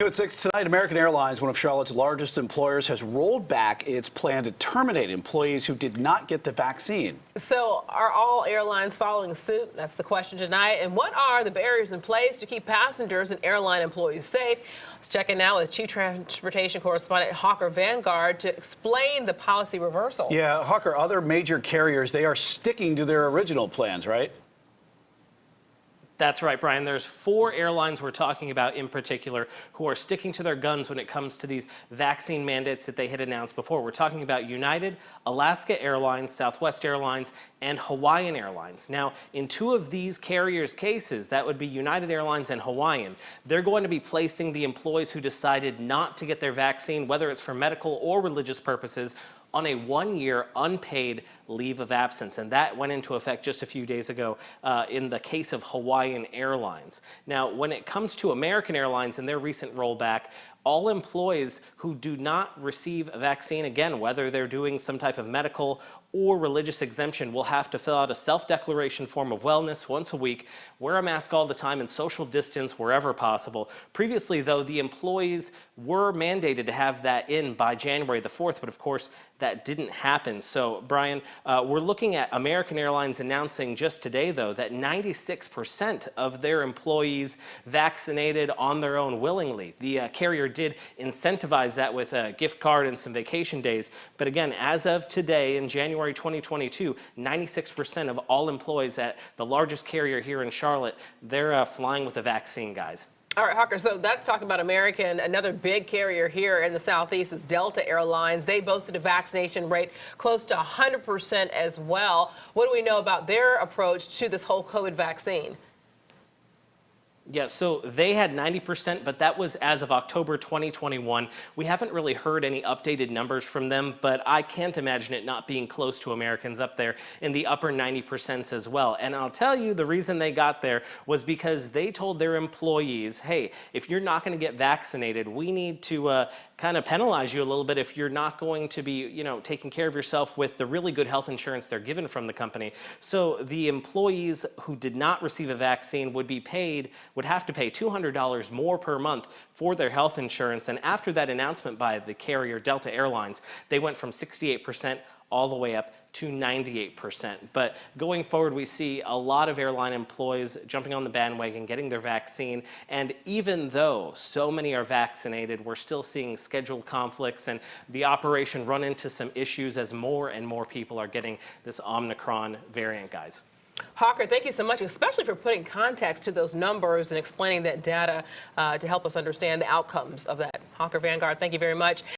At 6 tonight, American Airlines, one of Charlotte's largest employers, has rolled back its plan to terminate employees who did not get the vaccine. So are all airlines following suit? That's the question tonight. And what are the barriers in place to keep passengers and airline employees safe? Let's check in now with Chief Transportation Correspondent Hawker Vanguard to explain the policy reversal. Yeah, Hawker, other major carriers, they are sticking to their original plans, right? That's right, Brian. There's 4 airlines we're talking about in particular who are sticking to their guns when it comes to these vaccine mandates that they had announced before. We're talking about United, Alaska Airlines, Southwest Airlines, and Hawaiian Airlines. Now, in 2 of these carriers' cases, that would be United Airlines and Hawaiian, they're going to be placing the employees who decided not to get their vaccine, whether it's for medical or religious purposes, on a 1-year unpaid leave of absence. And that went into effect just a few days ago in the case of Hawaiian Airlines. Now, when it comes to American Airlines and their recent rollback, all employees who do not receive a vaccine, again, whether they're doing some type of medical or religious exemption, will have to fill out a self-declaration form of wellness once a week, wear a mask all the time, and social distance wherever possible. Previously, though, the employees were mandated to have that in by January the 4th, but of course, that didn't happen. So, Brian, we're looking at American Airlines announcing just today, though, that 96% of their employees vaccinated on their own willingly. The carrier did incentivize that with a gift card and some vacation days. But again, as of today in January 2022, 96% of all employees at the largest carrier here in Charlotte, they're flying with a vaccine, guys. All right, Hawker, so that's talking about American. Another big carrier here in the Southeast is Delta Airlines. They boasted a vaccination rate close to 100% as well. What do we know about their approach to this whole COVID vaccine? Yeah, so they had 90%, but that was as of October 2021. We haven't really heard any updated numbers from them, but I can't imagine it not being close to Americans up there in the upper 90% as well. And I'll tell you, the reason they got there was because they told their employees, hey, if you're not going to get vaccinated, we need to kind of penalize you a little bit if you're not going to be, taking care of yourself with the really good health insurance they're given from the company. So the employees who did not receive a vaccine would have to pay $200 more per month for their health insurance. And after that announcement by the carrier Delta Airlines, they went from 68% all the way up to 98%. But going forward, we see a lot of airline employees jumping on the bandwagon, getting their vaccine. And even though so many are vaccinated, we're still seeing schedule conflicts and the operation run into some issues as more and more people are getting this Omicron variant, guys. Hawker, thank you so much, especially for putting context to those numbers and explaining that data to help us understand the outcomes of that. Hawker Vanguard, thank you very much.